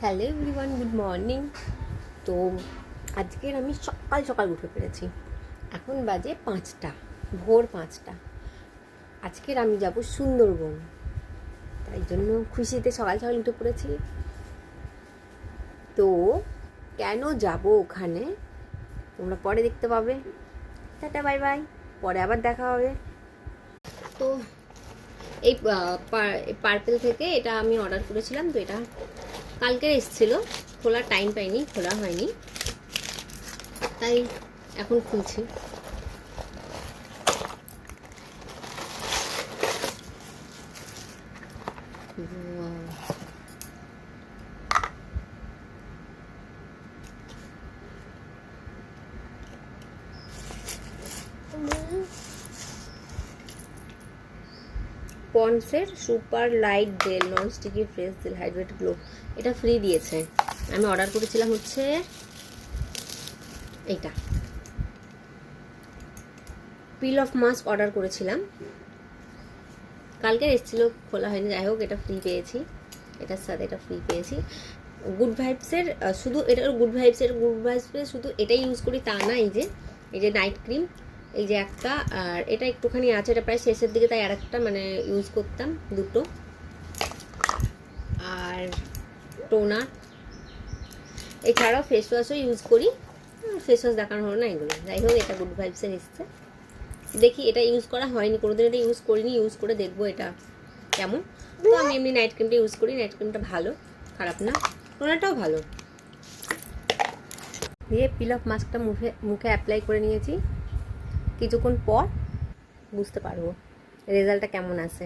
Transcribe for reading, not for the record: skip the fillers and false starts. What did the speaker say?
Hello everyone, good morning. তো আজকের আমি সকাল সকাল উঠে পড়েছি। এখন বাজে 5টা, ভোর 5টা। আজকের আমি যাব সুন্দরবন, তাই জন্য খুশিতে সকাল সকাল উঠে পড়েছি। তো কেন যাব ওখানে তোমরা পরে দেখতে পাবে। টাটা, বাই বাই, পরে আবার দেখা হবে। তো এই পার্পেল থেকে এটা আমি অর্ডার করেছিলাম। তো এটা কালকের এসেছিলো, খোলার টাইম পাইনি, খোলা হয়নি, তাই এখন খুলছি। পন্ডসের super light gel non sticky fresh gel hydrate glow, এটা ফ্রি দিয়েছে। আমি অর্ডার করেছিলাম হচ্ছে এইটা পিল অফ মাস্ক অর্ডার করেছিলাম, কালকে এসেছিলো, খোলা হয়নি। যাই হোক, এটা ফ্রি পেয়েছি, এটার সাথে এটা ফ্রি পেয়েছি। গুড ভাইবসের শুধু এটা গুড ভাইবসের শুধু এটাই ইউজ করি তা না। এই যে নাইট ক্রিম, এই যে একটা, আর এটা একটুখানি আছে, এটা প্রায় শেষের দিকে, তাই আর একটা মানে ইউজ করতাম, দুটো। আর টোনার, এছাড়াও ফেস ওয়াশও ইউজ করি। ফেস ওয়াশ দেখানো হলো না এগুলো। যাই হোক, এটা গুড ভাইবসের এসছে। দেখি, এটা ইউজ করা হয়নি কোনোদিন, এটা ইউজ করিনি, ইউজ করে দেখবো এটা কেমন। তো আমি এমনি নাইট ক্রিমটা ইউজ করি, নাইট ক্রিমটা ভালো, খারাপ না। টোনারটাও ভালো। দিয়ে পিল অফ মাস্কটা মুখে অ্যাপ্লাই করে নিয়েছি। কিছুক্ষণ পর বুঝতে পারবো রেজাল্টটা কেমন আসে।